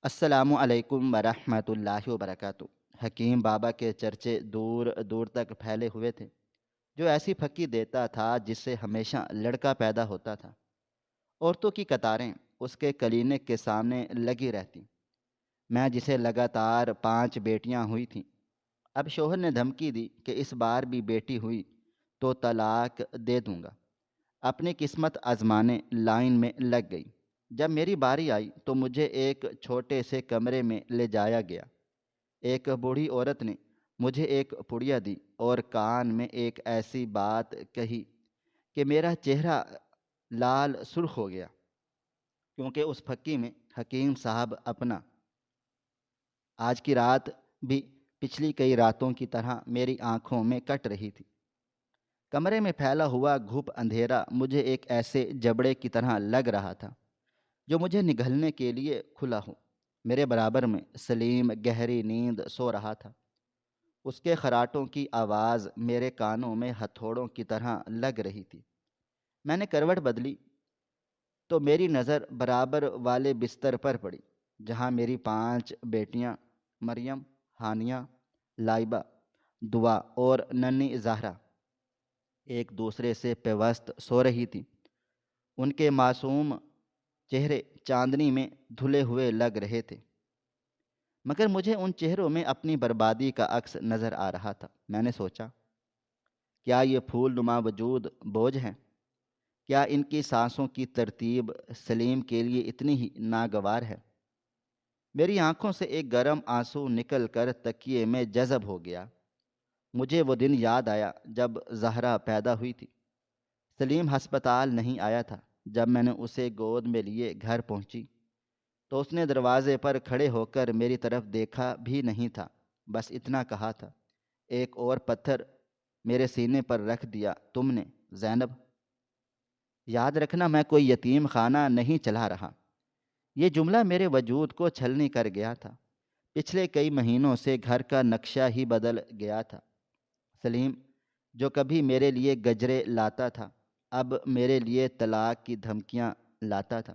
السلام علیکم ورحمۃ اللہ وبرکاتہ۔ حکیم بابا کے چرچے دور دور تک پھیلے ہوئے تھے، جو ایسی پھکی دیتا تھا جس سے ہمیشہ لڑکا پیدا ہوتا تھا۔ عورتوں کی قطاریں اس کے کلینک کے سامنے لگی رہتی۔ میں جسے لگاتار 5 بیٹیاں ہوئی تھیں، اب شوہر نے دھمکی دی کہ اس بار بھی بیٹی ہوئی تو طلاق دے دوں گا۔ اپنی قسمت آزمانے لائن میں لگ گئی۔ جب میری باری آئی تو مجھے ایک چھوٹے سے کمرے میں لے جایا گیا۔ ایک بوڑھی عورت نے مجھے ایک پڑیا دی اور کان میں ایک ایسی بات کہی کہ میرا چہرہ لال سرخ ہو گیا، کیونکہ اس پھکی میں حکیم صاحب اپنا آج کی رات بھی پچھلی کئی راتوں کی طرح میری آنکھوں میں کٹ رہی تھی۔ کمرے میں پھیلا ہوا گھپ اندھیرا مجھے ایک ایسے جبڑے کی طرح لگ رہا تھا جو مجھے نگلنے کے لیے کھلا ہو۔ میرے برابر میں سلیم گہری نیند سو رہا تھا۔ اس کے خراٹوں کی آواز میرے کانوں میں ہتھوڑوں کی طرح لگ رہی تھی۔ میں نے کروٹ بدلی تو میری نظر برابر والے بستر پر پڑی، جہاں میری 5 بیٹیاں مریم، ہانیہ، لائبہ، دعا اور ننھی زہرا ایک دوسرے سے پیوست سو رہی تھی۔ ان کے معصوم چہرے چاندنی میں دھلے ہوئے لگ رہے تھے، مگر مجھے ان چہروں میں اپنی بربادی کا عکس نظر آ رہا تھا۔ میں نے سوچا، کیا یہ پھول نما وجود بوجھ ہیں؟ کیا ان کی سانسوں کی ترتیب سلیم کے لیے اتنی ہی ناگوار ہے؟ میری آنکھوں سے ایک گرم آنسو نکل کر تکیے میں جذب ہو گیا۔ مجھے وہ دن یاد آیا جب زہرا پیدا ہوئی تھی۔ سلیم ہسپتال نہیں آیا تھا۔ جب میں نے اسے گود میں لیے گھر پہنچی تو اس نے دروازے پر کھڑے ہو کر میری طرف دیکھا بھی نہیں تھا، بس اتنا کہا تھا، ایک اور پتھر میرے سینے پر رکھ دیا تم نے زینب۔ یاد رکھنا، میں کوئی یتیم خانہ نہیں چلا رہا۔ یہ جملہ میرے وجود کو چھلنی کر گیا تھا۔ پچھلے کئی مہینوں سے گھر کا نقشہ ہی بدل گیا تھا۔ سلیم جو کبھی میرے لیے گجرے لاتا تھا، اب میرے لیے طلاق کی دھمکیاں لاتا تھا۔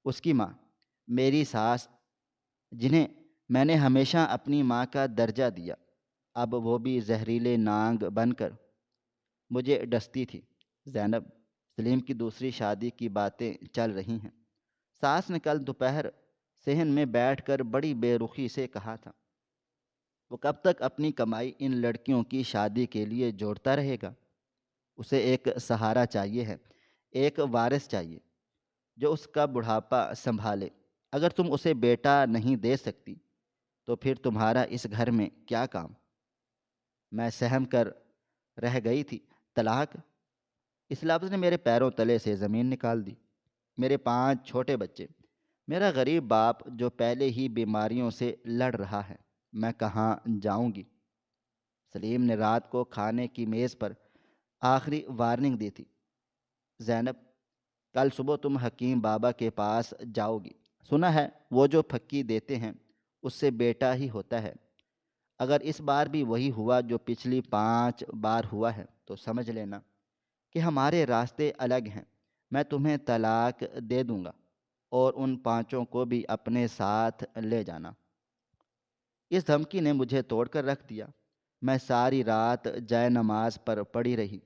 اس کی ماں، میری ساس، جنہیں میں نے ہمیشہ اپنی ماں کا درجہ دیا، اب وہ بھی زہریلے نانگ بن کر مجھے ڈستی تھی۔ زینب، سلیم کی دوسری شادی کی باتیں چل رہی ہیں۔ ساس نے کل دوپہر صحن میں بیٹھ کر بڑی بے رخی سے کہا تھا، وہ کب تک اپنی کمائی ان لڑکیوں کی شادی کے لیے جوڑتا رہے گا؟ اسے ایک سہارا چاہیے ہے، ایک وارث چاہیے جو اس کا بڑھاپا سنبھالے۔ اگر تم اسے بیٹا نہیں دے سکتی تو پھر تمہارا اس گھر میں کیا کام؟ میں سہم کر رہ گئی تھی۔ طلاق، اس لفظ نے میرے پیروں تلے سے زمین نکال دی۔ میرے 5 چھوٹے بچے، میرا غریب باپ جو پہلے ہی بیماریوں سے لڑ رہا ہے، میں کہاں جاؤں گی؟ سلیم نے رات کو کھانے کی میز پر آخری وارننگ دی تھی، زینب، کل صبح تم حکیم بابا کے پاس جاؤ گی۔ سنا ہے وہ جو پھکی دیتے ہیں اس سے بیٹا ہی ہوتا ہے۔ اگر اس بار بھی وہی ہوا جو پچھلی 5 بار ہوا ہے تو سمجھ لینا کہ ہمارے راستے الگ ہیں۔ میں تمہیں طلاق دے دوں گا اور ان 5 کو بھی اپنے ساتھ لے جانا۔ اس دھمکی نے مجھے توڑ کر رکھ دیا۔ میں ساری رات جائے نماز پر پڑی رہی۔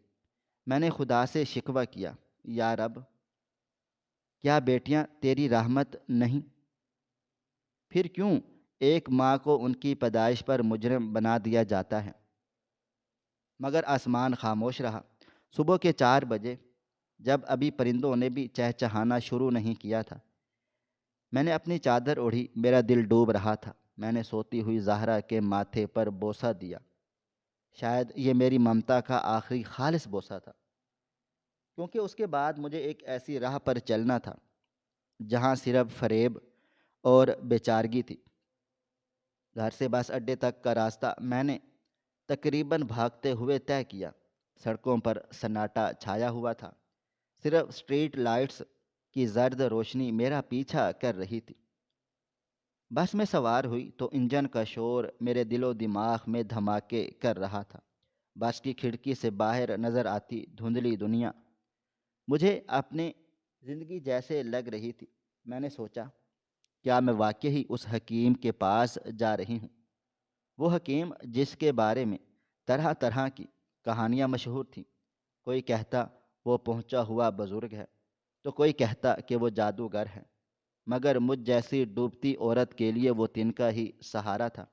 میں نے خدا سے شکوہ کیا، یا رب، کیا بیٹیاں تیری رحمت نہیں؟ پھر کیوں ایک ماں کو ان کی پیدائش پر مجرم بنا دیا جاتا ہے؟ مگر آسمان خاموش رہا۔ صبح کے 4 بجے، جب ابھی پرندوں نے بھی چہچہانا شروع نہیں کیا تھا، میں نے اپنی چادر اوڑھی۔ میرا دل ڈوب رہا تھا۔ میں نے سوتی ہوئی زہرا کے ماتھے پر بوسہ دیا۔ شاید یہ میری ممتا کا آخری خالص بوسہ تھا، کیونکہ اس کے بعد مجھے ایک ایسی راہ پر چلنا تھا جہاں صرف فریب اور بیچارگی تھی۔ گھر سے بس اڈے تک کا راستہ میں نے تقریباً بھاگتے ہوئے طے کیا۔ سڑکوں پر سناٹا چھایا ہوا تھا، صرف اسٹریٹ لائٹس کی زرد روشنی میرا پیچھا کر رہی تھی۔ بس میں سوار ہوئی تو انجن کا شور میرے دل و دماغ میں دھماکے کر رہا تھا۔ بس کی کھڑکی سے باہر نظر آتی دھندلی دنیا مجھے اپنی زندگی جیسے لگ رہی تھی۔ میں نے سوچا، کیا میں واقعی اس حکیم کے پاس جا رہی ہوں؟ وہ حکیم جس کے بارے میں طرح طرح کی کہانیاں مشہور تھیں۔ کوئی کہتا وہ پہنچا ہوا بزرگ ہے، تو کوئی کہتا کہ وہ جادوگر ہے، مگر مجھ جیسی ڈوبتی عورت کے لیے وہ تنکا ہی سہارا تھا۔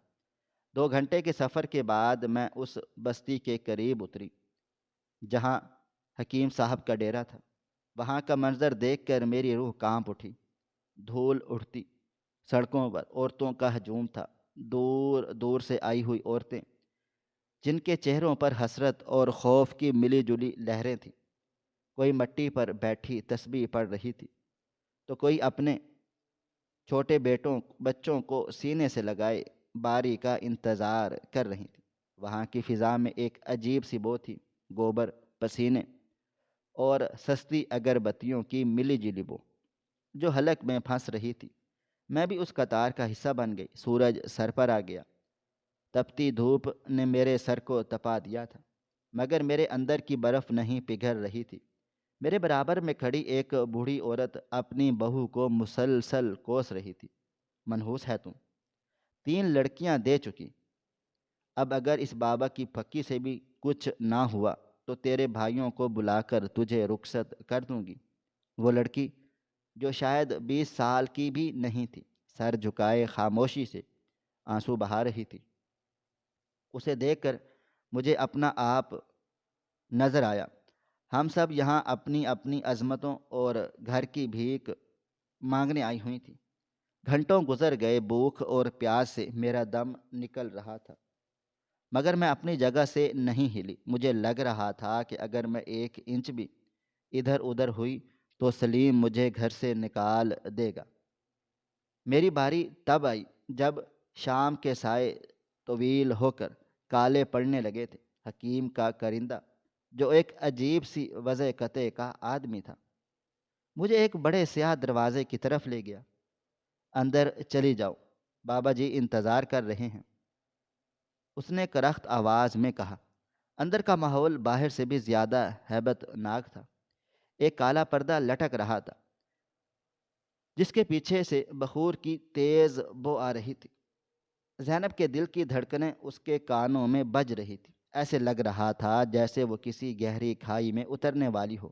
2 گھنٹے کے سفر کے بعد میں اس بستی کے قریب اتری جہاں حکیم صاحب کا ڈیرا تھا۔ وہاں کا منظر دیکھ کر میری روح کانپ اٹھی۔ دھول اڑتی سڑکوں پر عورتوں کا ہجوم تھا، دور دور سے آئی ہوئی عورتیں جن کے چہروں پر حسرت اور خوف کی ملی جلی لہریں تھیں۔ کوئی مٹی پر بیٹھی تسبیح پڑھ رہی تھی، تو کوئی اپنے چھوٹے بچوں کو سینے سے لگائے باری کا انتظار کر رہی تھی۔ وہاں کی فضا میں ایک عجیب سی بو تھی، گوبر، پسینے اور سستی اگربتیوں کی ملی جلی بو جو حلق میں پھنس رہی تھی۔ میں بھی اس قطار کا حصہ بن گئی۔ سورج سر پر آ گیا۔ تپتی دھوپ نے میرے سر کو تپا دیا تھا، مگر میرے اندر کی برف نہیں پگھل رہی تھی۔ میرے برابر میں کھڑی ایک بوڑھی عورت اپنی بہو کو مسلسل کوس رہی تھی۔ منحوس ہے تم، 3 لڑکیاں دے چکی، اب اگر اس بابا کی پھکی سے بھی کچھ نہ ہوا تو تیرے بھائیوں کو بلا کر تجھے رخصت کر دوں گی۔ وہ لڑکی جو شاید 20 سال کی بھی نہیں تھی، سر جھکائے خاموشی سے آنسو بہا رہی تھی۔ اسے دیکھ کر مجھے اپنا آپ نظر آیا۔ ہم سب یہاں اپنی اپنی عظمتوں اور گھر کی بھیک مانگنے آئی ہوئی تھی۔ گھنٹوں گزر گئے، بھوک اور پیاس سے میرا دم نکل رہا تھا، مگر میں اپنی جگہ سے نہیں ہلی۔ مجھے لگ رہا تھا کہ اگر میں 1 انچ بھی ادھر ادھر ہوئی تو سلیم مجھے گھر سے نکال دے گا۔ میری باری تب آئی جب شام کے سائے طویل ہو کر کالے پڑنے لگے تھے۔ حکیم کا کرندہ جو ایک عجیب سی وضع قطع کا آدمی تھا مجھے ایک بڑے سیاہ دروازے کی طرف لے گیا۔ اندر چلی جاؤ، بابا جی انتظار کر رہے ہیں، اس نے کرخت آواز میں کہا۔ اندر کا ماحول باہر سے بھی زیادہ ہیبت ناک تھا۔ ایک کالا پردہ لٹک رہا تھا جس کے پیچھے سے بخور کی تیز بو آ رہی تھی۔ زینب کے دل کی دھڑکنیں اس کے کانوں میں بج رہی تھی۔ ایسے لگ رہا تھا جیسے وہ کسی گہری کھائی میں اترنے والی ہو۔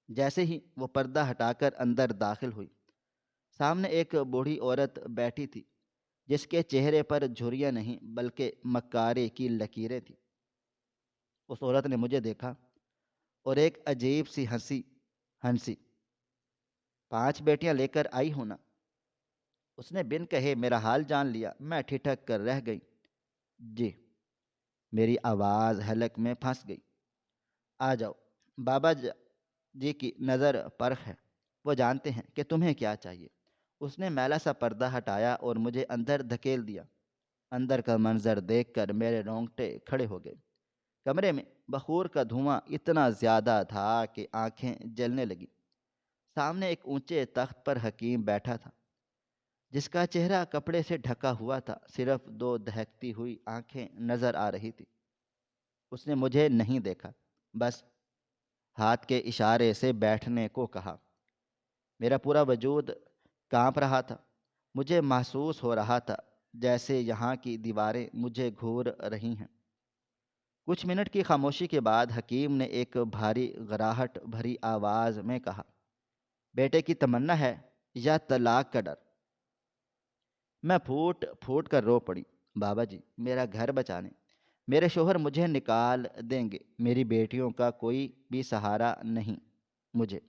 جیسے ہی وہ پردہ ہٹا کر اندر داخل ہوئی، سامنے ایک بوڑھی عورت بیٹھی تھی جس کے چہرے پر جھریاں نہیں بلکہ مکارے کی لکیریں تھیں۔ اس عورت نے مجھے دیکھا اور ایک عجیب سی ہنسی۔ 5 بیٹیاں لے کر آئی ہوں نا؟ اس نے بن کہے میرا حال جان لیا۔ میں ٹھٹک کر رہ گئی۔ جی۔ میری آواز حلق میں پھنس گئی۔ آ جاؤ، بابا جی کی نظر پرخ ہے، وہ جانتے ہیں کہ تمہیں کیا چاہیے۔ اس نے میلا سا پردہ ہٹایا اور مجھے اندر دھکیل دیا۔ اندر کا منظر دیکھ کر میرے رونگٹے کھڑے ہو گئے۔ کمرے میں بخور کا دھواں اتنا زیادہ تھا کہ آنکھیں جلنے لگیں۔ سامنے ایک اونچے تخت پر حکیم بیٹھا تھا جس کا چہرہ کپڑے سے ڈھکا ہوا تھا، صرف 2 دہکتی ہوئی آنکھیں نظر آ رہی تھی۔ اس نے مجھے نہیں دیکھا، بس ہاتھ کے اشارے سے بیٹھنے کو کہا۔ میرا پورا وجود کانپ رہا تھا۔ مجھے محسوس ہو رہا تھا جیسے یہاں کی دیواریں مجھے گھور رہی ہیں۔ کچھ منٹ کی خاموشی کے بعد حکیم نے ایک بھاری گراہٹ بھری آواز میں کہا، بیٹے کی تمنا ہے یا طلاق کا ڈر؟ میں پھوٹ پھوٹ کر رو پڑی۔ بابا جی، میرا گھر بچانے، میرے شوہر مجھے نکال دیں گے، میری بیٹیوں کا کوئی بھی سہارا نہیں مجھے۔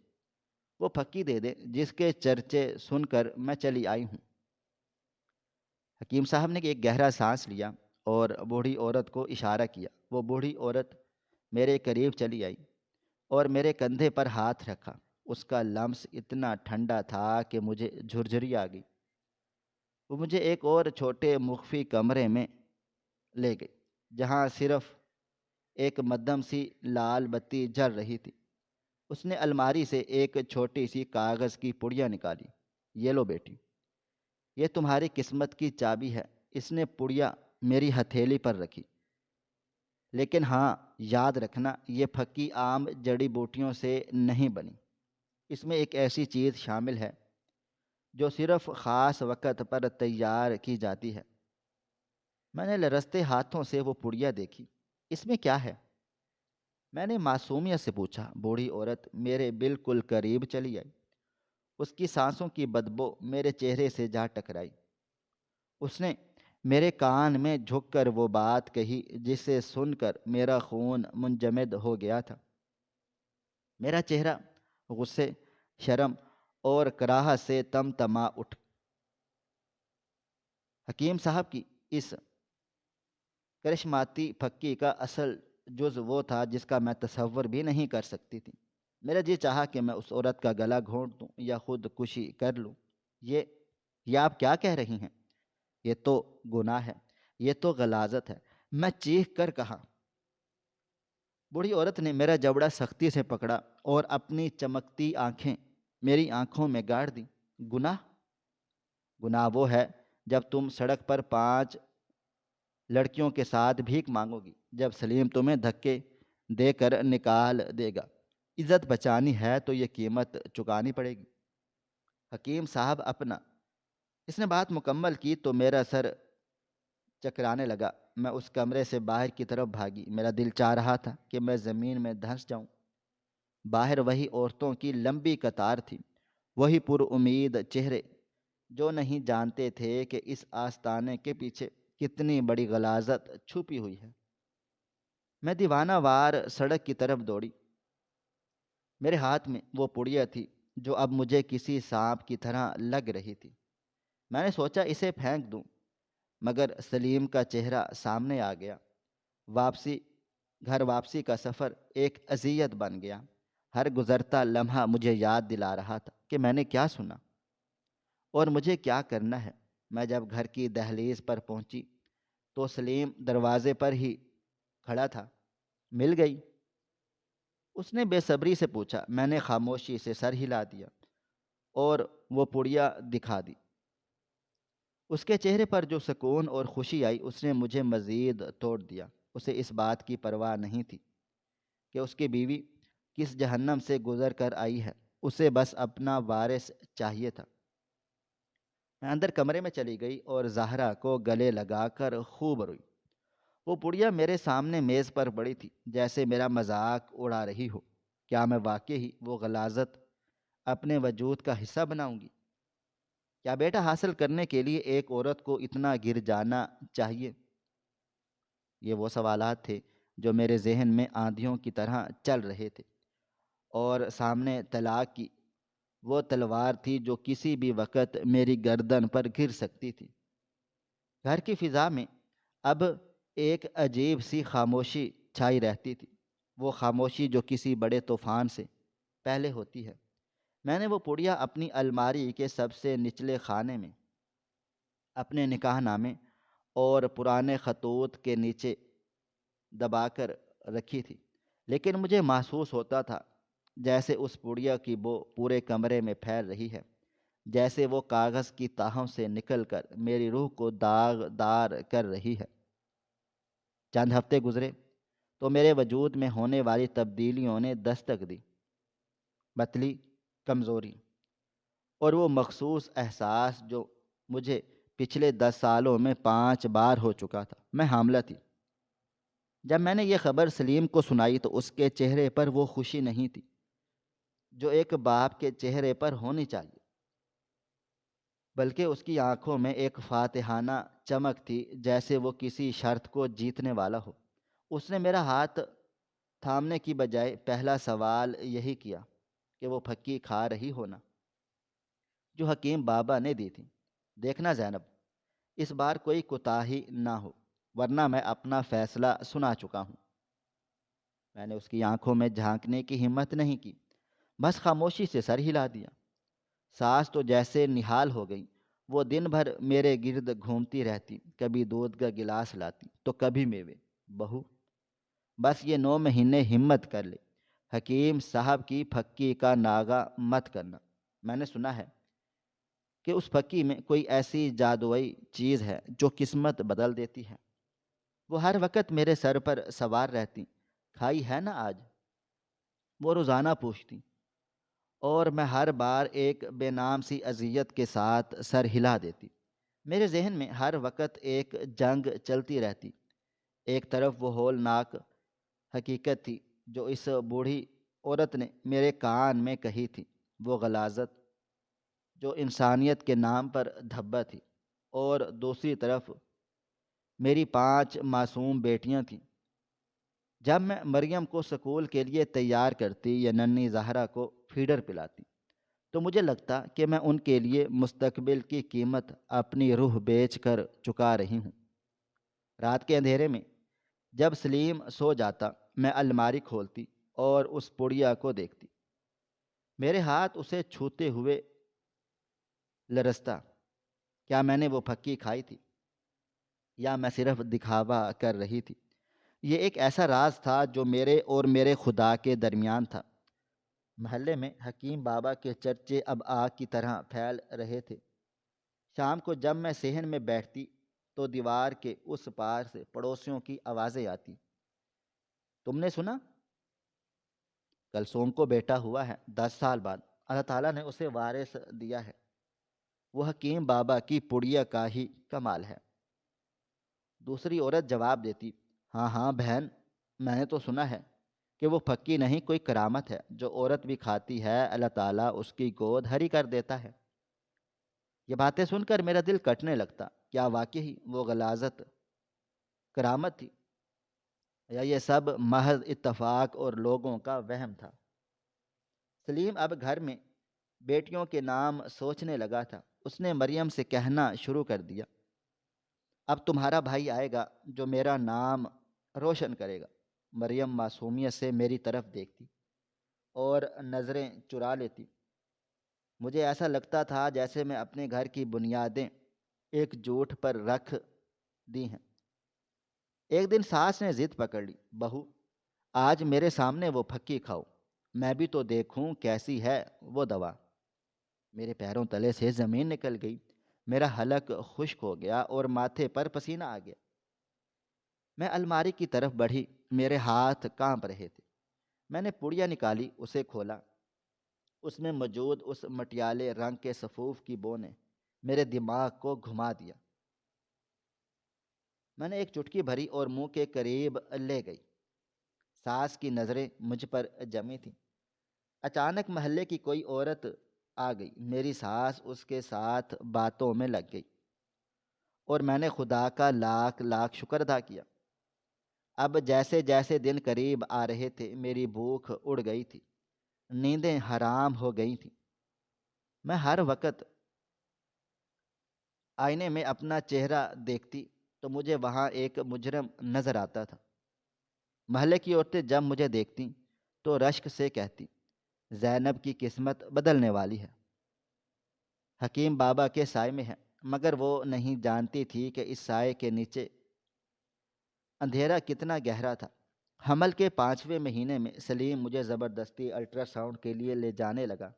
وہ پھکی دے دیں جس کے چرچے سن کر میں چلی آئی ہوں۔ حکیم صاحب نے ایک گہرا سانس لیا اور بوڑھی عورت کو اشارہ کیا۔ وہ بوڑھی عورت میرے قریب چلی آئی اور میرے کندھے پر ہاتھ رکھا۔ اس کا لمس اتنا ٹھنڈا تھا کہ مجھے جھرجھری آ گئی۔ وہ مجھے ایک اور چھوٹے مخفی کمرے میں لے گئی جہاں صرف ایک مدھم سی لال بتی جل رہی تھی۔ اس نے الماری سے ایک چھوٹی سی کاغذ کی پڑیا نکالی۔ یہ لو بیٹی، یہ تمہاری قسمت کی چابی ہے۔ اس نے پڑیا میری ہتھیلی پر رکھی۔ لیکن ہاں، یاد رکھنا، یہ پھکی عام جڑی بوٹیوں سے نہیں بنی۔ اس میں ایک ایسی چیز شامل ہے جو صرف خاص وقت پر تیار کی جاتی ہے۔ میں نے لرزتے ہاتھوں سے وہ پڑیا دیکھی۔ اس میں کیا ہے؟ میں نے معصومیت سے پوچھا۔ بوڑھی عورت میرے بالکل قریب چلی آئی۔ اس کی سانسوں کی بدبو میرے چہرے سے جا ٹکرائی۔ اس نے میرے کان میں جھک کر وہ بات کہی جسے سن کر میرا خون منجمد ہو گیا تھا۔ میرا چہرہ غصے، شرم اور کراہت سے تم تما اٹھ۔ حکیم صاحب کی اس کرشماتی پھکی کا اصل جز وہ تھا جس کا میں تصور بھی نہیں کر سکتی تھی۔ میرا جی چاہا کہ میں اس عورت کا گلا گھونٹ دوں یا خود کشی کر لوں۔ یہ یہ آپ کیا کہہ رہی ہیں؟ یہ تو گناہ ہے، یہ تو غلاظت ہے، میں چیخ کر کہا۔ بوڑھی عورت نے میرا جبڑا سختی سے پکڑا اور اپنی چمکتی آنکھیں میری آنکھوں میں گاڑ دیں۔ گناہ؟ گناہ وہ ہے جب تم سڑک پر 5 لڑکیوں کے ساتھ بھیک مانگو گی، جب سلیم تمہیں دھکے دے کر نکال دے گا۔ عزت بچانی ہے تو یہ قیمت چکانی پڑے گی۔ حکیم صاحب اپنا۔ اس نے بات مکمل کی تو میرا سر چکرانے لگا۔ میں اس کمرے سے باہر کی طرف بھاگی۔ میرا دل چاہ رہا تھا کہ میں زمین میں دھنس جاؤں۔ باہر وہی عورتوں کی لمبی قطار تھی، وہی پر امید چہرے جو نہیں جانتے تھے کہ اس آستانے کے پیچھے کتنی بڑی غلاظت چھپی ہوئی ہے۔ میں دیوانہ وار سڑک کی طرف دوڑی۔ میرے ہاتھ میں وہ پڑیا تھی جو اب مجھے کسی سانپ کی طرح لگ رہی تھی۔ میں نے سوچا اسے پھینک دوں، مگر سلیم کا چہرہ سامنے آ گیا۔ واپسی گھر واپسی کا سفر ایک اذیت بن گیا۔ ہر گزرتا لمحہ مجھے یاد دلا رہا تھا کہ میں نے کیا سنا اور مجھے کیا کرنا ہے۔ میں جب گھر کی دہلیز پر پہنچی تو سلیم دروازے پر ہی کھڑا تھا۔ مل گئی؟ اس نے بے صبری سے پوچھا۔ میں نے خاموشی سے سر ہلا دیا اور وہ پڑیا دکھا دی۔ اس کے چہرے پر جو سکون اور خوشی آئی اس نے مجھے مزید توڑ دیا۔ اسے اس بات کی پرواہ نہیں تھی کہ اس کی بیوی کس جہنم سے گزر کر آئی ہے، اسے بس اپنا وارث چاہیے تھا۔ میں اندر کمرے میں چلی گئی اور زہرا کو گلے لگا کر خوب روئی۔ وہ پڑیا میرے سامنے میز پر پڑی تھی، جیسے میرا مذاق اڑا رہی ہو۔ کیا میں واقعی وہ غلاظت اپنے وجود کا حصہ بناؤں گی؟ کیا بیٹا حاصل کرنے کے لیے ایک عورت کو اتنا گر جانا چاہیے؟ یہ وہ سوالات تھے جو میرے ذہن میں آندھیوں کی طرح چل رہے تھے، اور سامنے طلاق کی وہ تلوار تھی جو کسی بھی وقت میری گردن پر گر سکتی تھی۔ گھر کی فضا میں اب ایک عجیب سی خاموشی چھائی رہتی تھی، وہ خاموشی جو کسی بڑے طوفان سے پہلے ہوتی ہے۔ میں نے وہ پڑیا اپنی الماری کے سب سے نچلے خانے میں اپنے نکاح نامے اور پرانے خطوط کے نیچے دبا کر رکھی تھی، لیکن مجھے محسوس ہوتا تھا جیسے اس پڑیا کی بو پورے کمرے میں پھیل رہی ہے، جیسے وہ کاغذ کی تاہوں سے نکل کر میری روح کو داغدار کر رہی ہے۔ چند ہفتے گزرے تو میرے وجود میں ہونے والی تبدیلیوں نے دستک دی۔ متلی، کمزوری اور وہ مخصوص احساس جو مجھے پچھلے 10 سالوں میں 5 بار ہو چکا تھا۔ میں حاملہ تھی۔ جب میں نے یہ خبر سلیم کو سنائی تو اس کے چہرے پر وہ خوشی نہیں تھی جو ایک باپ کے چہرے پر ہونی چاہیے، بلکہ اس کی آنکھوں میں ایک فاتحانہ چمک تھی، جیسے وہ کسی شرط کو جیتنے والا ہو۔ اس نے میرا ہاتھ تھامنے کی بجائے پہلا سوال یہی کیا کہ وہ پھکی کھا رہی ہونا جو حکیم بابا نے دی تھی۔ دیکھنا زینب، اس بار کوئی کوتاہی نہ ہو، ورنہ میں اپنا فیصلہ سنا چکا ہوں۔ میں نے اس کی آنکھوں میں جھانکنے کی ہمت نہیں کی، بس خاموشی سے سر ہلا دیا۔ ساس تو جیسے نہال ہو گئی، وہ دن بھر میرے گرد گھومتی رہتی، کبھی دودھ کا گلاس لاتی تو کبھی میوے۔ بہو، بس یہ 9 مہینے ہمت کر لے، حکیم صاحب کی پھکی کا ناغہ مت کرنا۔ میں نے سنا ہے کہ اس پھکی میں کوئی ایسی جادوئی چیز ہے جو قسمت بدل دیتی ہے۔ وہ ہر وقت میرے سر پر سوار رہتی۔ کھائی ہے نا آج؟ وہ روزانہ پوچھتی۔ اور میں ہر بار ایک بے نام سی اذیت کے ساتھ سر ہلا دیتی۔ میرے ذہن میں ہر وقت ایک جنگ چلتی رہتی۔ ایک طرف وہ ہولناک حقیقت تھی جو اس بوڑھی عورت نے میرے کان میں کہی تھی، وہ غلاظت جو انسانیت کے نام پر دھبا تھی، اور دوسری طرف میری 5 معصوم بیٹیاں تھیں۔ جب میں مریم کو سکول کے لیے تیار کرتی یا ننھی زہرا کو فیڈر پلاتی تو مجھے لگتا کہ میں ان کے لیے مستقبل کی قیمت اپنی روح بیچ کر چکا رہی ہوں۔ رات کے اندھیرے میں جب سلیم سو جاتا، میں الماری کھولتی اور اس پڑیا کو دیکھتی۔ میرے ہاتھ اسے چھوتے ہوئے لرزتا۔ کیا میں نے وہ پھکی کھائی تھی یا میں صرف دکھاوا کر رہی تھی؟ یہ ایک ایسا راز تھا جو میرے اور میرے خدا کے درمیان تھا۔ محلے میں حکیم بابا کے چرچے اب آگ کی طرح پھیل رہے تھے۔ شام کو جب میں صحن میں بیٹھتی تو دیوار کے اس پار سے پڑوسیوں کی آوازیں آتی۔ تم نے سنا؟ کلثوم کو بیٹا ہوا ہے، 10 سال بعد اللہ تعالیٰ نے اسے وارث دیا ہے۔ وہ حکیم بابا کی پڑیا کا ہی کمال ہے۔ دوسری عورت جواب دیتی، ہاں ہاں بہن، میں نے تو سنا ہے کہ وہ پھکی نہیں، کوئی کرامت ہے، جو عورت بھی کھاتی ہے اللہ تعالیٰ اس کی گود ہری کر دیتا ہے۔ یہ باتیں سن کر میرا دل کٹنے لگتا۔ کیا واقعی وہ غلاظت کرامت تھی، یا یہ سب محض اتفاق اور لوگوں کا وہم تھا؟ سلیم اب گھر میں بیٹیوں کے نام سوچنے لگا تھا۔ اس نے مریم سے کہنا شروع کر دیا، اب تمہارا بھائی آئے گا جو میرا نام روشن کرے گا۔ مریم معصومیت سے میری طرف دیکھتی اور نظریں چرا لیتی۔ مجھے ایسا لگتا تھا جیسے میں اپنے گھر کی بنیادیں ایک جھوٹ پر رکھ دی ہیں۔ ایک دن ساس نے ضد پکڑ لی، بہو آج میرے سامنے وہ پھکی کھاؤ، میں بھی تو دیکھوں کیسی ہے وہ دوا۔ میرے پیروں تلے سے زمین نکل گئی، میرا حلق خشک ہو گیا اور ماتھے پر پسینہ آ گیا۔ میں الماری کی طرف بڑھی، میرے ہاتھ کانپ رہے تھے۔ میں نے پڑیا نکالی، اسے کھولا۔ اس میں موجود اس مٹیالے رنگ کے سفوف کی بو نے میرے دماغ کو گھما دیا۔ میں نے ایک چٹکی بھری اور منہ کے قریب لے گئی۔ ساس کی نظریں مجھ پر جمی تھیں۔ اچانک محلے کی کوئی عورت آ گئی۔ میری ساس اس کے ساتھ باتوں میں لگ گئی اور میں نے خدا کا لاکھ لاکھ شکر ادا کیا۔ اب جیسے جیسے دن قریب آ رہے تھے میری بھوک اڑ گئی تھی، نیندیں حرام ہو گئی تھیں۔ میں ہر وقت آئینے میں اپنا چہرہ دیکھتی تو مجھے وہاں ایک مجرم نظر آتا تھا۔ محلے کی عورتیں جب مجھے دیکھتیں تو رشک سے کہتی، زینب کی قسمت بدلنے والی ہے، حکیم بابا کے سائے میں ہے۔ مگر وہ نہیں جانتی تھی کہ اس سائے کے نیچے اندھیرا کتنا گہرا تھا۔ حمل کے 5ویں مہینے میں سلیم مجھے زبردستی الٹرا ساؤنڈ کے لیے لے جانے لگا،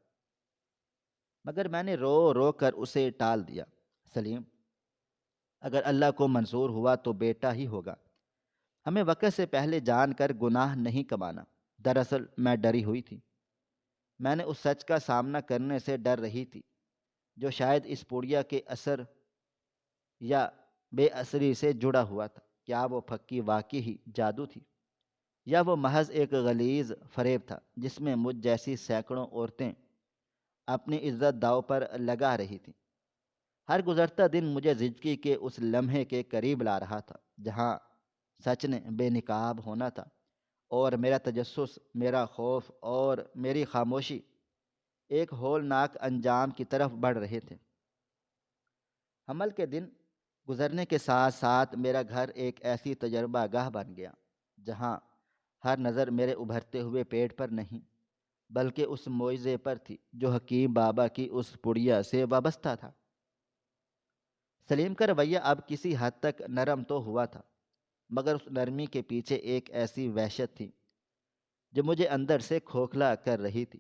مگر میں نے رو رو کر اسے ٹال دیا۔ سلیم، اگر اللہ کو منظور ہوا تو بیٹا ہی ہوگا، ہمیں وقت سے پہلے جان کر گناہ نہیں کمانا۔ دراصل میں ڈری ہوئی تھی۔ میں نے اس سچ کا سامنا کرنے سے ڈر رہی تھی جو شاید اس پوڑیا کے اثر یا بے اثری سے جڑا ہوا تھا۔ کیا وہ پھکی واقعی ہی جادو تھی، یا وہ محض ایک غلیظ فریب تھا جس میں مجھ جیسی سینکڑوں عورتیں اپنی عزت داؤ پر لگا رہی تھیں؟ ہر گزرتا دن مجھے زندگی کے اس لمحے کے قریب لا رہا تھا جہاں سچ نے بے نقاب ہونا تھا، اور میرا تجسس، میرا خوف اور میری خاموشی ایک ہولناک انجام کی طرف بڑھ رہے تھے۔ حمل کے دن گزرنے کے ساتھ ساتھ میرا گھر ایک ایسی تجربہ گاہ بن گیا جہاں ہر نظر میرے ابھرتے ہوئے پیٹ پر نہیں بلکہ اس معجزے پر تھی جو حکیم بابا کی اس پڑیا سے وابستہ تھا۔ سلیم کا رویہ اب کسی حد تک نرم تو ہوا تھا، مگر اس نرمی کے پیچھے ایک ایسی وحشت تھی جو مجھے اندر سے کھوکھلا کر رہی تھی۔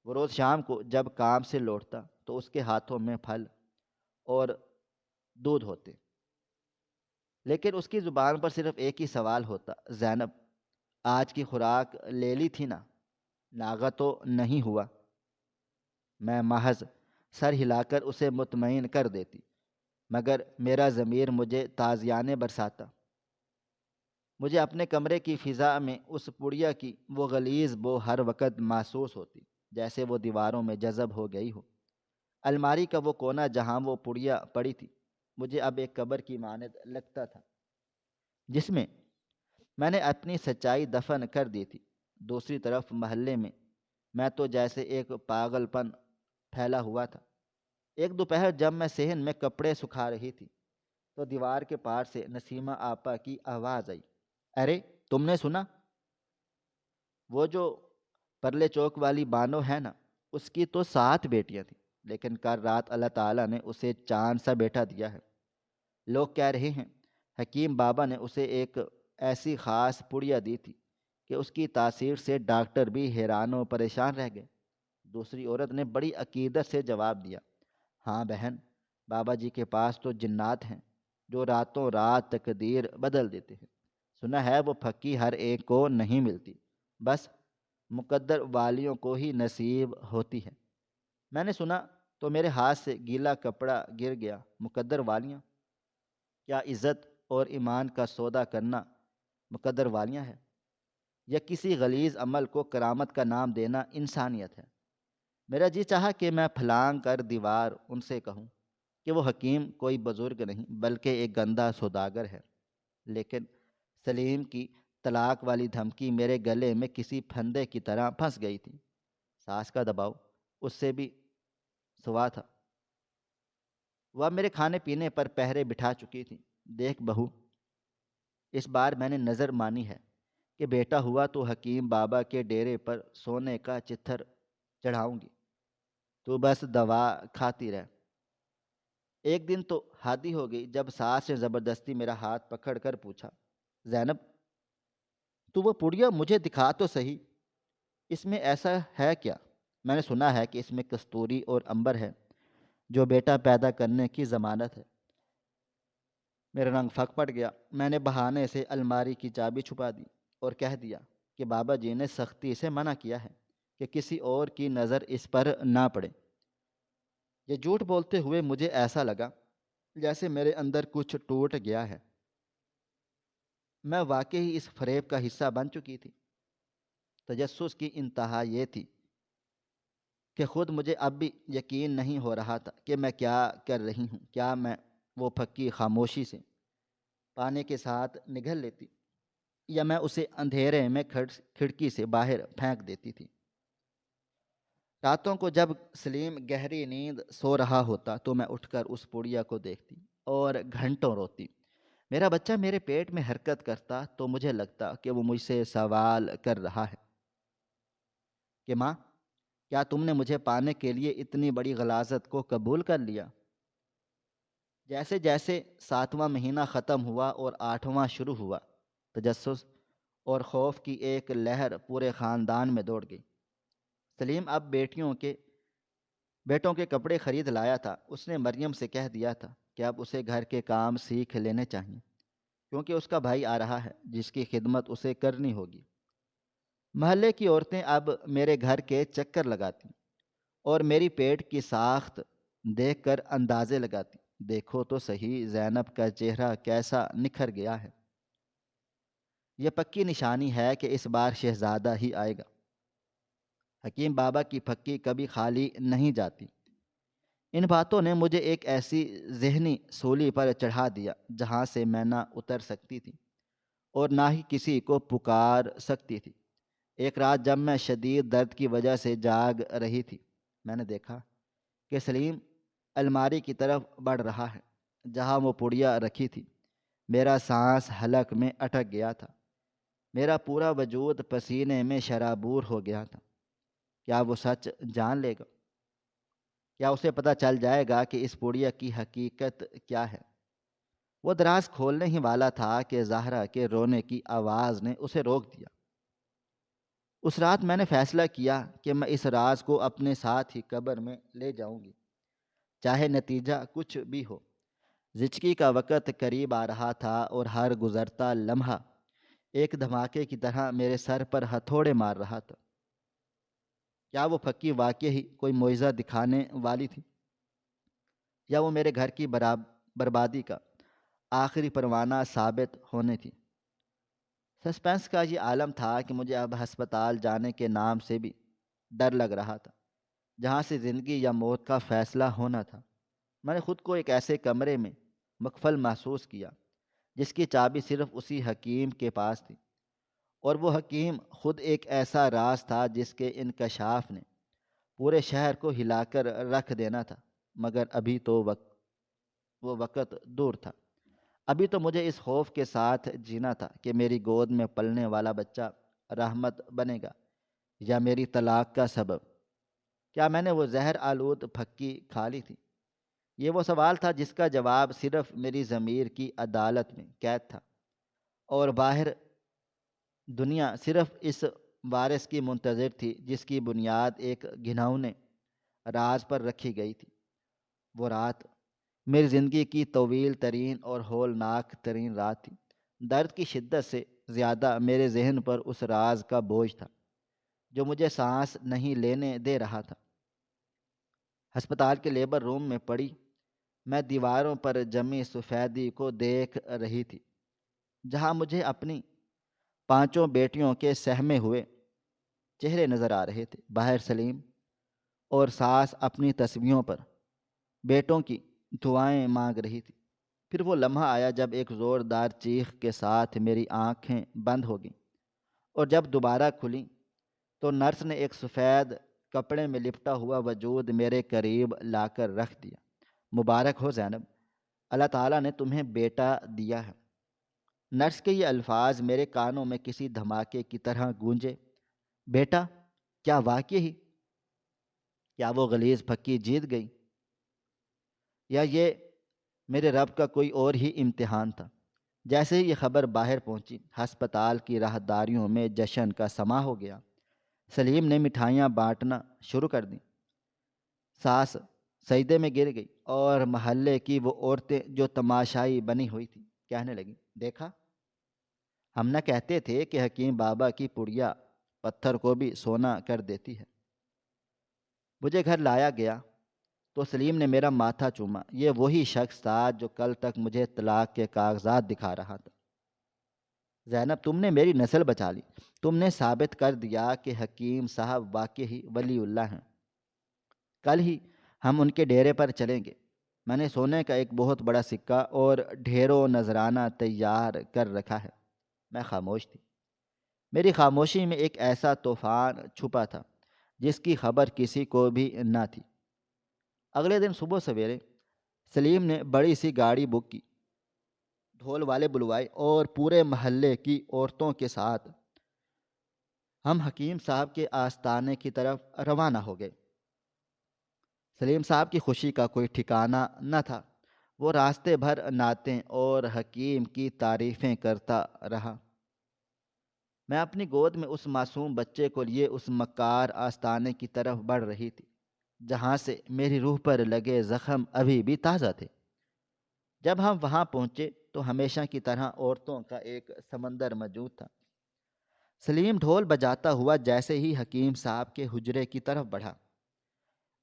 وہ روز شام کو جب کام سے لوٹتا تو اس کے ہاتھوں میں پھل اور دودھ ہوتے، لیکن اس کی زبان پر صرف ایک ہی سوال ہوتا، زینب، آج کی خوراک لے لی تھی نا؟ ناغہ تو نہیں ہوا؟ میں محض سر ہلا کر اسے مطمئن کر دیتی، مگر میرا ضمیر مجھے تازیانے برساتا۔ مجھے اپنے کمرے کی فضا میں اس پڑیا کی وہ غلیظ بو ہر وقت محسوس ہوتی، جیسے وہ دیواروں میں جذب ہو گئی ہو۔ الماری کا وہ کونا جہاں وہ پڑیا پڑی تھی مجھے اب ایک قبر کی مانند لگتا تھا، جس میں نے اپنی سچائی دفن کر دی تھی۔ دوسری طرف محلے میں تو جیسے ایک پاگل پن پھیلا ہوا تھا۔ ایک دوپہر جب میں صحن میں کپڑے سکھا رہی تھی تو دیوار کے پار سے نسیمہ آپا کی آواز آئی، ارے تم نے سنا؟ وہ جو پرلے چوک والی بانو ہے نا، اس کی تو 7 بیٹیاں تھیں، لیکن کل رات اللہ تعالیٰ نے اسے چاند سا بیٹا دیا ہے۔ لوگ کہہ رہے ہیں حکیم بابا نے اسے ایک ایسی خاص پڑیا دی تھی کہ اس کی تاثیر سے ڈاکٹر بھی حیران و پریشان رہ گئے۔ دوسری عورت نے بڑی عقیدت سے جواب دیا، ہاں بہن، بابا جی کے پاس تو جنات ہیں جو راتوں رات تقدیر بدل دیتے ہیں۔ سنا ہے وہ پھکی ہر ایک کو نہیں ملتی، بس مقدر والیوں کو ہی نصیب ہوتی ہے۔ میں نے سنا تو میرے ہاتھ سے گیلا کپڑا گر گیا۔ مقدر والیاں؟ کیا عزت اور ایمان کا سودا کرنا مقدر والیاں ہے، یا کسی غلیظ عمل کو کرامت کا نام دینا انسانیت ہے؟ میرا جی چاہا کہ میں پھلانگ کر دیوار ان سے کہوں کہ وہ حکیم کوئی بزرگ نہیں بلکہ ایک گندا سوداگر ہے، لیکن سلیم کی طلاق والی دھمکی میرے گلے میں کسی پھندے کی طرح پھنس گئی تھی۔ ساس کا دباؤ اس سے بھی سوا تھا۔ وہ میرے کھانے پینے پر پہرے بٹھا چکی تھی۔ دیکھ بہو، اس بار میں نے نظر مانی ہے کہ بیٹا ہوا تو حکیم بابا کے ڈیرے پر سونے کا چتھر چڑھاؤں گی، تو بس دوا کھاتی رہ۔ ایک دن تو حادی ہو گئی جب ساس نے زبردستی میرا ہاتھ پکڑ کر پوچھا، زینب تو وہ پڑیا مجھے دکھا تو صحیح، اس میں ایسا ہے کیا؟ میں نے سنا ہے کہ اس میں کستوری اور عنبر ہے جو بیٹا پیدا کرنے کی ضمانت ہے۔ میرا رنگ پھک پڑ گیا۔ میں نے بہانے سے الماری کی چابی چھپا دی اور کہہ دیا کہ بابا جی نے سختی سے منع کیا ہے کہ کسی اور کی نظر اس پر نہ پڑے۔ یہ جھوٹ بولتے ہوئے مجھے ایسا لگا جیسے میرے اندر کچھ ٹوٹ گیا ہے۔ میں واقعی اس فریب کا حصہ بن چکی تھی۔ تجسس کی انتہا یہ تھی کہ خود مجھے اب بھی یقین نہیں ہو رہا تھا کہ میں کیا کر رہی ہوں۔ کیا میں وہ پھکی خاموشی سے پانی کے ساتھ نگل لیتی، یا میں اسے اندھیرے میں کھڑکی سے باہر پھینک دیتی تھی؟ راتوں کو جب سلیم گہری نیند سو رہا ہوتا تو میں اٹھ کر اس پڑیا کو دیکھتی اور گھنٹوں روتی۔ میرا بچہ میرے پیٹ میں حرکت کرتا تو مجھے لگتا کہ وہ مجھ سے سوال کر رہا ہے کہ ماں، کیا تم نے مجھے پانے کے لیے اتنی بڑی غلاظت کو قبول کر لیا؟ جیسے جیسے 7واں مہینہ ختم ہوا اور 8واں شروع ہوا، تجسس اور خوف کی ایک لہر پورے خاندان میں دوڑ گئی۔ سلیم اب بیٹوں کے کپڑے خرید لایا تھا۔ اس نے مریم سے کہہ دیا تھا کہ اب اسے گھر کے کام سیکھ لینے چاہیے، کیونکہ اس کا بھائی آ رہا ہے جس کی خدمت اسے کرنی ہوگی۔ محلے کی عورتیں اب میرے گھر کے چکر لگاتی اور میری پیٹ کی ساخت دیکھ کر اندازے لگاتی، دیکھو تو صحیح زینب کا چہرہ کیسا نکھر گیا ہے۔ یہ پکی نشانی ہے کہ اس بار شہزادہ ہی آئے گا۔ حکیم بابا کی پھکی کبھی خالی نہیں جاتی۔ ان باتوں نے مجھے ایک ایسی ذہنی سولی پر چڑھا دیا جہاں سے میں نہ اتر سکتی تھی اور نہ ہی کسی کو پکار سکتی تھی۔ ایک رات جب میں شدید درد کی وجہ سے جاگ رہی تھی، میں نے دیکھا کہ سلیم الماری کی طرف بڑھ رہا ہے جہاں وہ پڑیا رکھی تھی۔ میرا سانس حلق میں اٹک گیا تھا، میرا پورا وجود پسینے میں شرابور ہو گیا تھا۔ کیا وہ سچ جان لے گا؟ کیا اسے پتہ چل جائے گا کہ اس پڑیا کی حقیقت کیا ہے؟ وہ دراز کھولنے ہی والا تھا کہ زہرا کے رونے کی آواز نے اسے روک دیا۔ اس رات میں نے فیصلہ کیا کہ میں اس راز کو اپنے ساتھ ہی قبر میں لے جاؤں گی، چاہے نتیجہ کچھ بھی ہو۔ زچگی کا وقت قریب آ رہا تھا اور ہر گزرتا لمحہ ایک دھماکے کی طرح میرے سر پر ہتھوڑے مار رہا تھا۔ کیا وہ پھکی واقعی ہی کوئی معجزہ دکھانے والی تھی، یا وہ میرے گھر کی بربادی کا آخری پروانہ ثابت ہونے تھی؟ سسپینس کا یہ عالم تھا کہ مجھے اب ہسپتال جانے کے نام سے بھی ڈر لگ رہا تھا، جہاں سے زندگی یا موت کا فیصلہ ہونا تھا۔ میں نے خود کو ایک ایسے کمرے میں مقفل محسوس کیا جس کی چابی صرف اسی حکیم کے پاس تھی، اور وہ حکیم خود ایک ایسا راز تھا جس کے انکشاف نے پورے شہر کو ہلا کر رکھ دینا تھا۔ مگر ابھی تو وہ وقت دور تھا۔ ابھی تو مجھے اس خوف کے ساتھ جینا تھا کہ میری گود میں پلنے والا بچہ رحمت بنے گا یا میری طلاق کا سبب۔ کیا میں نے وہ زہر آلود پھکی کھا لی تھی؟ یہ وہ سوال تھا جس کا جواب صرف میری ضمیر کی عدالت میں قید تھا، اور باہر دنیا صرف اس وارث کی منتظر تھی جس کی بنیاد ایک گھناؤنے راز پر رکھی گئی تھی۔ وہ رات میری زندگی کی طویل ترین اور ہولناک ترین رات تھی۔ درد کی شدت سے زیادہ میرے ذہن پر اس راز کا بوجھ تھا جو مجھے سانس نہیں لینے دے رہا تھا۔ ہسپتال کے لیبر روم میں پڑی میں دیواروں پر جمی سفیدی کو دیکھ رہی تھی، جہاں مجھے اپنی پانچوں بیٹیوں کے سہمے ہوئے چہرے نظر آ رہے تھے۔ باہر سلیم اور ساس اپنی تسبیحوں پر بیٹوں کی دعائیں مانگ رہی تھی۔ پھر وہ لمحہ آیا جب ایک زوردار چیخ کے ساتھ میری آنکھیں بند ہو گئیں، اور جب دوبارہ کھلیں تو نرس نے ایک سفید کپڑے میں لپٹا ہوا وجود میرے قریب لا کر رکھ دیا۔ مبارک ہو زینب، اللہ تعالیٰ نے تمہیں بیٹا دیا ہے۔ نرس کے یہ الفاظ میرے کانوں میں کسی دھماکے کی طرح گونجے۔ بیٹا؟ کیا واقعی ہی؟ کیا وہ غلیظ پھکی جیت گئی، یا یہ میرے رب کا کوئی اور ہی امتحان تھا؟ جیسے ہی یہ خبر باہر پہنچی، ہسپتال کی راہداریوں میں جشن کا سماں ہو گیا۔ سلیم نے مٹھائیاں بانٹنا شروع کر دیں، ساس سجدے میں گر گئی، اور محلے کی وہ عورتیں جو تماشائی بنی ہوئی تھیں کہنے لگیں، دیکھا، ہم نہ کہتے تھے کہ حکیم بابا کی پڑیا پتھر کو بھی سونا کر دیتی ہے۔ مجھے گھر لایا گیا تو سلیم نے میرا ماتھا چوما۔ یہ وہی شخص تھا جو کل تک مجھے طلاق کے کاغذات دکھا رہا تھا۔ زینب، تم نے میری نسل بچا لی۔ تم نے ثابت کر دیا کہ حکیم صاحب واقعی ولی اللہ ہیں۔ کل ہی ہم ان کے ڈیرے پر چلیں گے۔ میں نے سونے کا ایک بہت بڑا سکہ اور ڈھیروں نذرانہ تیار کر رکھا ہے۔ میں خاموش تھی۔ میری خاموشی میں ایک ایسا طوفان چھپا تھا جس کی خبر کسی کو بھی نہ تھی۔ اگلے دن صبح سویرے سلیم نے بڑی سی گاڑی بک کی، ڈھول والے بلوائے، اور پورے محلے کی عورتوں کے ساتھ ہم حکیم صاحب کے آستانے کی طرف روانہ ہو گئے۔ سلیم صاحب کی خوشی کا کوئی ٹھکانہ نہ تھا۔ وہ راستے بھر نعتیں اور حکیم کی تعریفیں کرتا رہا۔ میں اپنی گود میں اس معصوم بچے کو لیے اس مکار آستانے کی طرف بڑھ رہی تھی جہاں سے میری روح پر لگے زخم ابھی بھی تازہ تھے۔ جب ہم وہاں پہنچے تو ہمیشہ کی طرح عورتوں کا ایک سمندر موجود تھا۔ سلیم ڈھول بجاتا ہوا جیسے ہی حکیم صاحب کے حجرے کی طرف بڑھا،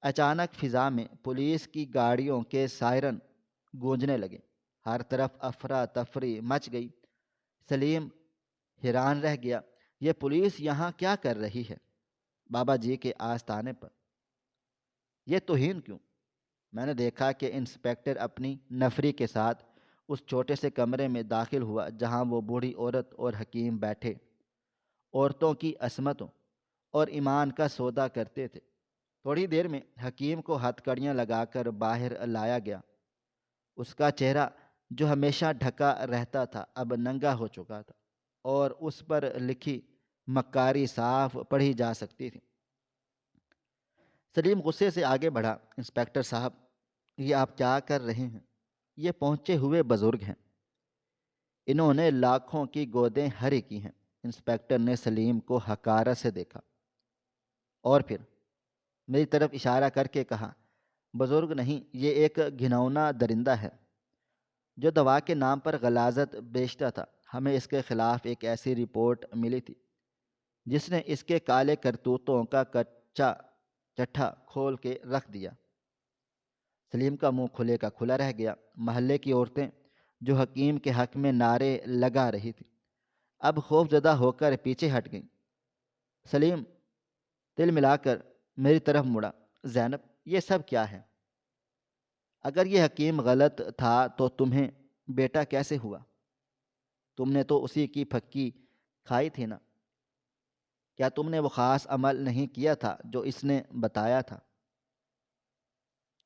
اچانک فضا میں پولیس کی گاڑیوں کے سائرن گونجنے لگے۔ ہر طرف افراتفری مچ گئی۔ سلیم حیران رہ گیا، یہ پولیس یہاں کیا کر رہی ہے بابا جی کے آستانے پر؟ یہ توہین کیوں؟ میں نے دیکھا کہ انسپکٹر اپنی نفری کے ساتھ اس چھوٹے سے کمرے میں داخل ہوا جہاں وہ بوڑھی عورت اور حکیم بیٹھے عورتوں کی عصمتوں اور ایمان کا سودا کرتے تھے۔ تھوڑی دیر میں حکیم کو ہتھ کڑیاں لگا کر باہر لایا گیا۔ اس کا چہرہ جو ہمیشہ ڈھکا رہتا تھا اب ننگا ہو چکا تھا، اور اس پر لکھی مکاری صاف پڑھی جا سکتی تھی۔ سلیم غصے سے آگے بڑھا، انسپکٹر صاحب، یہ آپ کیا کر رہے ہیں؟ یہ پہنچے ہوئے بزرگ ہیں، انہوں نے لاکھوں کی گودیں ہری کی ہیں۔ انسپکٹر نے سلیم کو حقارت سے دیکھا اور پھر میری طرف اشارہ کر کے کہا، بزرگ نہیں، یہ ایک گھناؤنا درندہ ہے جو دوا کے نام پر غلاظت بیچتا تھا۔ ہمیں اس کے خلاف ایک ایسی رپورٹ ملی تھی جس نے اس کے کالے کرتوتوں کا اچھا چٹھا کھول کے رکھ دیا۔ سلیم کا منہ کھلے کا کھلا رہ گیا۔ محلے کی عورتیں جو حکیم کے حق میں نعرے لگا رہی تھی اب خوف زدہ ہو کر پیچھے ہٹ گئیں۔ سلیم دل ملا کر میری طرف مڑا۔ زینب، یہ سب کیا ہے؟ اگر یہ حکیم غلط تھا تو تمہیں بیٹا کیسے ہوا؟ تم نے تو اسی کی پھکی کھائی تھی نا؟ کیا تم نے وہ خاص عمل نہیں کیا تھا جو اس نے بتایا تھا؟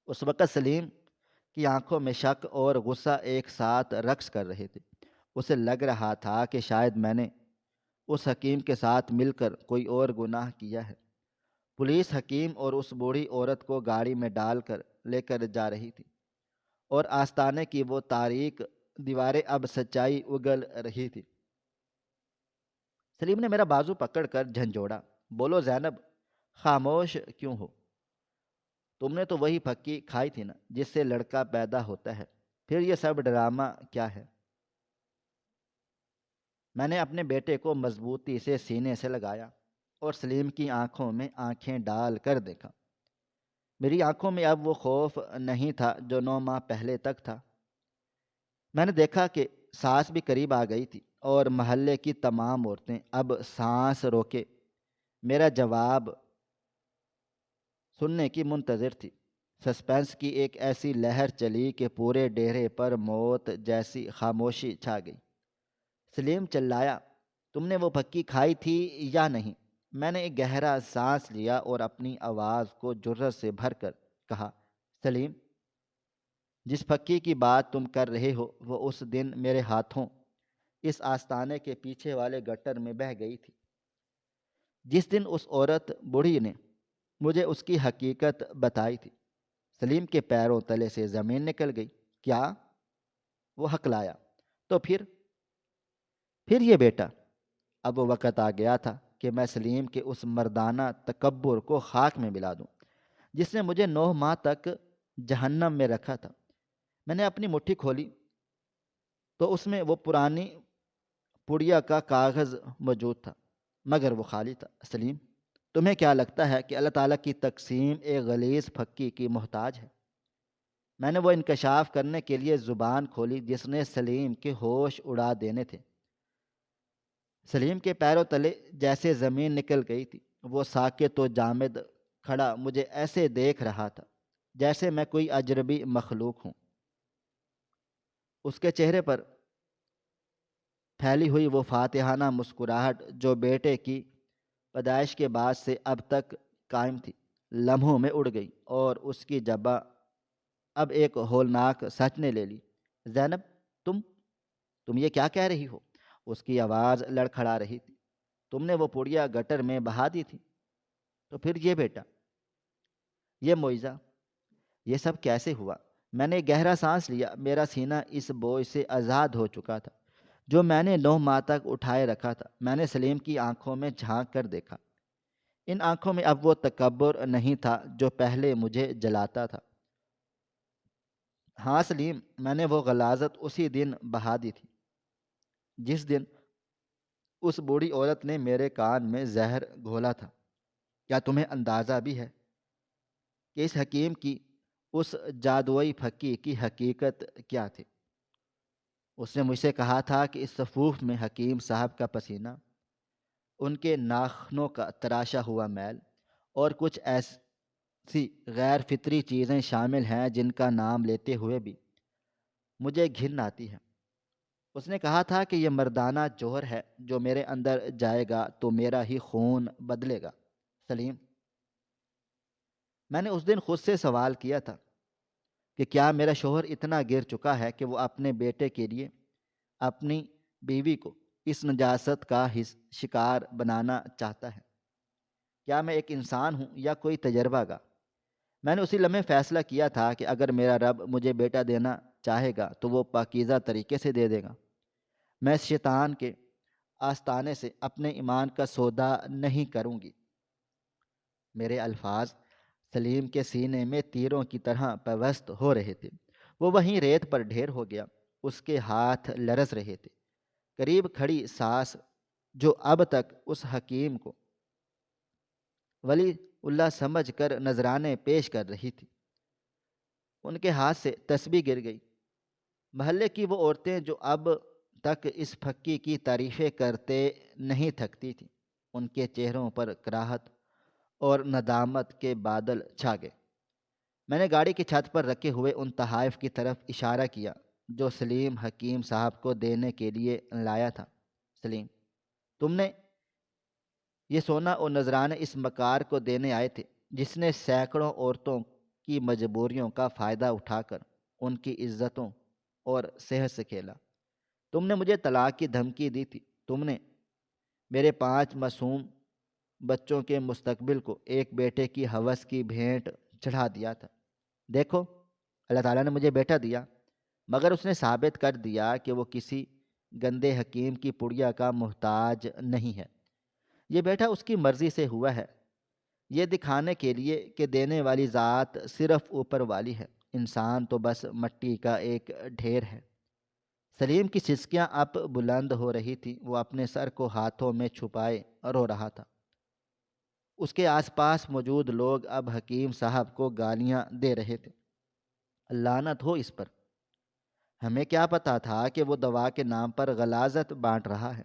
اس وقت سلیم کی آنکھوں میں شک اور غصہ ایک ساتھ رقص کر رہے تھے۔ اسے لگ رہا تھا کہ شاید میں نے اس حکیم کے ساتھ مل کر کوئی اور گناہ کیا ہے۔ پولیس حکیم اور اس بوڑھی عورت کو گاڑی میں ڈال کر لے کر جا رہی تھی اور آستانے کی وہ تاریک دیواریں اب سچائی اگل رہی تھی۔ سلیم نے میرا بازو پکڑ کر جھنجھوڑا۔ بولو زینب، خاموش کیوں ہو؟ تم نے تو وہی پھکی کھائی تھی نا جس سے لڑکا پیدا ہوتا ہے، پھر یہ سب ڈرامہ کیا ہے؟ میں نے اپنے بیٹے کو مضبوطی سے سینے سے لگایا اور سلیم کی آنکھوں میں آنکھیں ڈال کر دیکھا۔ میری آنکھوں میں اب وہ خوف نہیں تھا جو 9 ماہ پہلے تک تھا۔ میں نے دیکھا کہ سانس بھی قریب آ گئی تھی اور محلے کی تمام عورتیں اب سانس روکے میرا جواب سننے کی منتظر تھی۔ سسپینس کی ایک ایسی لہر چلی کہ پورے ڈیرے پر موت جیسی خاموشی چھا گئی۔ سلیم چلایا، تم نے وہ پھکی کھائی تھی یا نہیں؟ میں نے ایک گہرا سانس لیا اور اپنی آواز کو جرأت سے بھر کر کہا، سلیم، جس پھکی کی بات تم کر رہے ہو وہ اس دن میرے ہاتھوں اس آستانے کے پیچھے والے گٹر میں بہہ گئی تھی۔ جس دن اس عورت بوڑھی نے مجھے اس کی حقیقت بتائی تھی۔ سلیم کے پیروں تلے سے زمین نکل گئی۔ کیا؟ وہ ہکلایا۔ تو پھر یہ بیٹا؟ اب وہ وقت آ گیا تھا کہ میں سلیم کے اس مردانہ تکبر کو خاک میں ملا دوں جس نے مجھے 9 ماہ تک جہنم میں رکھا تھا۔ میں نے اپنی مٹھی کھولی تو اس میں وہ پرانی پڑیا کا کاغذ موجود تھا، مگر وہ خالی تھا۔ سلیم، تمہیں کیا لگتا ہے کہ اللہ تعالیٰ کی تقسیم ایک غلیظ پھکی کی محتاج ہے؟ میں نے وہ انکشاف کرنے کے لیے زبان کھولی جس نے سلیم کے ہوش اڑا دینے تھے۔ سلیم کے پیروں تلے جیسے زمین نکل گئی تھی۔ وہ ساکت و جامد کھڑا مجھے ایسے دیکھ رہا تھا جیسے میں کوئی اجنبی مخلوق ہوں۔ اس کے چہرے پر پھیلی ہوئی وہ فاتحانہ مسکراہٹ جو بیٹے کی پیدائش کے بعد سے اب تک قائم تھی، لمحوں میں اڑ گئی اور اس کی جبہ اب ایک ہولناک سچ نے لے لی۔ زینب، تم یہ کیا کہہ رہی ہو؟ اس کی آواز لڑکھڑا رہی تھی۔ تم نے وہ پڑیا گٹر میں بہا دی تھی، تو پھر یہ بیٹا، یہ معجزہ، یہ سب کیسے ہوا؟ میں نے گہرا سانس لیا۔ میرا سینہ اس بوجھ سے آزاد ہو چکا تھا جو میں نے 9 ماہ تک اٹھائے رکھا تھا۔ میں نے سلیم کی آنکھوں میں جھانک کر دیکھا۔ ان آنکھوں میں اب وہ تکبر نہیں تھا جو پہلے مجھے جلاتا تھا۔ ہاں سلیم، میں نے وہ غلاظت اسی دن بہا دی تھی جس دن اس بوڑھی عورت نے میرے کان میں زہر گھولا تھا۔ کیا تمہیں اندازہ بھی ہے کہ اس حکیم کی اس جادوئی پھکی کی حقیقت کیا تھی؟ اس نے مجھ سے کہا تھا کہ اس صفوف میں حکیم صاحب کا پسینہ، ان کے ناخنوں کا تراشا ہوا میل اور کچھ ایسی غیر فطری چیزیں شامل ہیں جن کا نام لیتے ہوئے بھی مجھے گھن آتی ہے۔ اس نے کہا تھا کہ یہ مردانہ جوہر ہے جو میرے اندر جائے گا تو میرا ہی خون بدلے گا۔ سلیم، میں نے اس دن خود سے سوال کیا تھا کہ کیا میرا شوہر اتنا گر چکا ہے کہ وہ اپنے بیٹے کے لیے اپنی بیوی کو اس نجاست کا شکار بنانا چاہتا ہے؟ کیا میں ایک انسان ہوں یا کوئی تجربہ گا؟ میں نے اسی لمحے فیصلہ کیا تھا کہ اگر میرا رب مجھے بیٹا دینا چاہے گا تو وہ پاکیزہ طریقے سے دے دے گا۔ میں اس شیطان کے آستانے سے اپنے ایمان کا سودا نہیں کروں گی۔ میرے الفاظ سلیم کے سینے میں تیروں کی طرح پیوست ہو رہے تھے۔ وہ وہیں ریت پر ڈھیر ہو گیا۔ اس کے ہاتھ لرز رہے تھے۔ قریب کھڑی ساس جو اب تک اس حکیم کو ولی اللہ سمجھ کر نذرانے پیش کر رہی تھی۔ ان کے ہاتھ سے تسبیح گر گئی۔ محلے کی وہ عورتیں جو اب تک اس پھکی کی تعریفیں کرتے نہیں تھکتی تھیں، ان کے چہروں پر کراہت اور ندامت کے بادل چھا گئے۔ میں نے گاڑی کی چھت پر رکھے ہوئے ان تحائف کی طرف اشارہ کیا جو سلیم حکیم صاحب کو دینے کے لیے لایا تھا۔ سلیم، تم نے یہ سونا اور نذرانے اس مکار کو دینے آئے تھے جس نے سینکڑوں عورتوں کی مجبوریوں کا فائدہ اٹھا کر ان کی عزتوں اور صحت سے کھیلا۔ تم نے مجھے طلاق کی دھمکی دی تھی۔ تم نے میرے 5 معصوم بچوں کے مستقبل کو ایک بیٹے کی ہوس کی بھینٹ چڑھا دیا تھا۔ دیکھو، اللہ تعالیٰ نے مجھے بیٹا دیا، مگر اس نے ثابت کر دیا کہ وہ کسی گندے حکیم کی پڑیا کا محتاج نہیں ہے۔ یہ بیٹا اس کی مرضی سے ہوا ہے، یہ دکھانے کے لیے کہ دینے والی ذات صرف اوپر والی ہے، انسان تو بس مٹی کا ایک ڈھیر ہے۔ سلیم کی سسکیاں اب بلند ہو رہی تھیں، وہ اپنے سر کو ہاتھوں میں چھپائے رو رہا تھا۔ اس کے آس پاس موجود لوگ اب حکیم صاحب کو گالیاں دے رہے تھے۔ لعنت ہو اس پر، ہمیں کیا پتا تھا کہ وہ دوا کے نام پر غلاظت بانٹ رہا ہے۔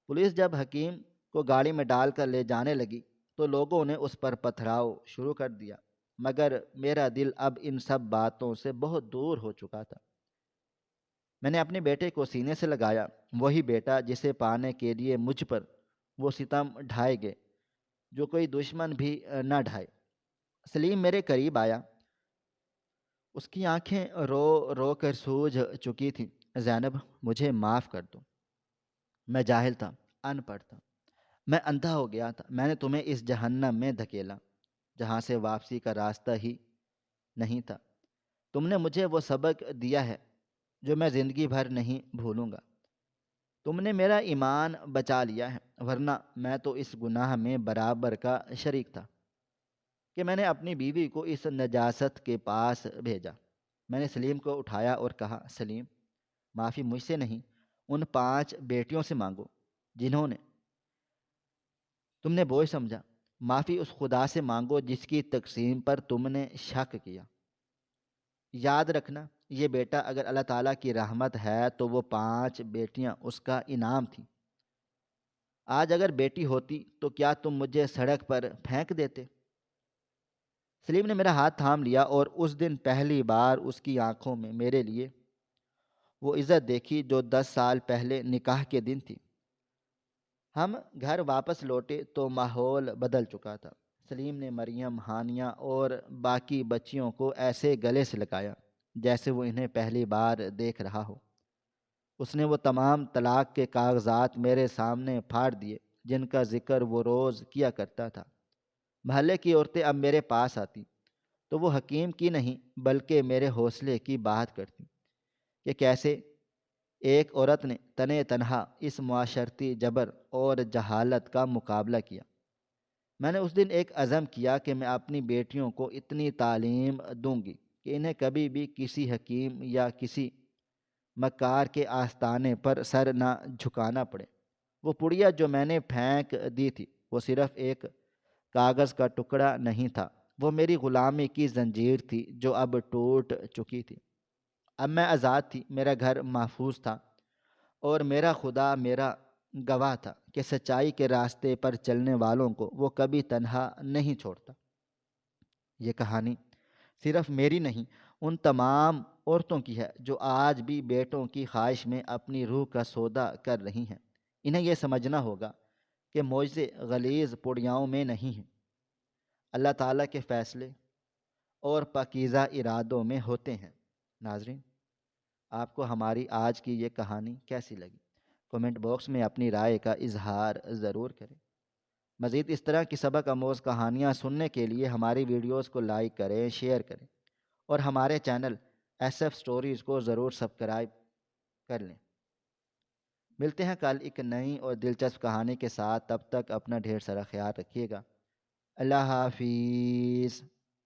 پولیس جب حکیم کو گاڑی میں ڈال کر لے جانے لگی تو لوگوں نے اس پر پتھراؤ شروع کر دیا، مگر میرا دل اب ان سب باتوں سے بہت دور ہو چکا تھا۔ میں نے اپنے بیٹے کو سینے سے لگایا، وہی بیٹا جسے پانے کے لیے مجھ پر وہ ستم ڈھائے گئے جو کوئی دشمن بھی نہ ڈھائے۔ سلیم میرے قریب آیا، اس کی آنکھیں رو رو کر سوجھ چکی تھیں۔ زینب، مجھے معاف کر دو، میں جاہل تھا، ان پڑھ تھا، میں اندھا ہو گیا تھا۔ میں نے تمہیں اس جہنم میں دھکیلا جہاں سے واپسی کا راستہ ہی نہیں تھا۔ تم نے مجھے وہ سبق دیا ہے جو میں زندگی بھر نہیں بھولوں گا۔ تم نے میرا ایمان بچا لیا ہے، ورنہ میں تو اس گناہ میں برابر کا شریک تھا کہ میں نے اپنی بیوی کو اس نجاست کے پاس بھیجا۔ میں نے سلیم کو اٹھایا اور کہا، سلیم، معافی مجھ سے نہیں، ان 5 بیٹیوں سے مانگو جنہوں نے تم نے بوجھ سمجھا۔ معافی اس خدا سے مانگو جس کی تقسیم پر تم نے شک کیا۔ یاد رکھنا، یہ بیٹا اگر اللہ تعالیٰ کی رحمت ہے تو وہ 5 بیٹیاں اس کا انعام تھیں۔ آج اگر بیٹی ہوتی تو کیا تم مجھے سڑک پر پھینک دیتے؟ سلیم نے میرا ہاتھ تھام لیا اور اس دن پہلی بار اس کی آنکھوں میں میرے لیے وہ عزت دیکھی جو 10 سال پہلے نکاح کے دن تھی۔ ہم گھر واپس لوٹے تو ماحول بدل چکا تھا۔ سلیم نے مریم، ہانیہ اور باقی بچیوں کو ایسے گلے سے لگایا جیسے وہ انہیں پہلی بار دیکھ رہا ہو۔ اس نے وہ تمام طلاق کے کاغذات میرے سامنے پھاڑ دیے جن کا ذکر وہ روز کیا کرتا تھا۔ محلے کی عورتیں اب میرے پاس آتی تو وہ حکیم کی نہیں بلکہ میرے حوصلے کی بات کرتی کہ کیسے ایک عورت نے تنے تنہا اس معاشرتی جبر اور جہالت کا مقابلہ کیا۔ میں نے اس دن ایک عزم کیا کہ میں اپنی بیٹیوں کو اتنی تعلیم دوں گی کہ انہیں کبھی بھی کسی حکیم یا کسی مکار کے آستانے پر سر نہ جھکانا پڑے۔ وہ پڑیا جو میں نے پھینک دی تھی وہ صرف ایک کاغذ کا ٹکڑا نہیں تھا، وہ میری غلامی کی زنجیر تھی جو اب ٹوٹ چکی تھی۔ اب میں آزاد تھی، میرا گھر محفوظ تھا اور میرا خدا میرا گواہ تھا کہ سچائی کے راستے پر چلنے والوں کو وہ کبھی تنہا نہیں چھوڑتا۔ یہ کہانی صرف میری نہیں، ان تمام عورتوں کی ہے جو آج بھی بیٹوں کی خواہش میں اپنی روح کا سودا کر رہی ہیں۔ انہیں یہ سمجھنا ہوگا کہ معجزے غلیظ پڑیاؤں میں نہیں ہیں، اللہ تعالیٰ کے فیصلے اور پاکیزہ ارادوں میں ہوتے ہیں۔ ناظرین، آپ کو ہماری آج کی یہ کہانی کیسی لگی؟ کومنٹ باکس میں اپنی رائے کا اظہار ضرور کریں۔ مزید اس طرح کی سبق آموز کہانیاں سننے کے لیے ہماری ویڈیوز کو لائک کریں، شیئر کریں اور ہمارے چینل ایس ایف سٹوریز کو ضرور سبسکرائب کر لیں۔ ملتے ہیں کل ایک نئی اور دلچسپ کہانی کے ساتھ، تب تک اپنا ڈھیر سارا خیال رکھیے گا۔ اللہ حافظ۔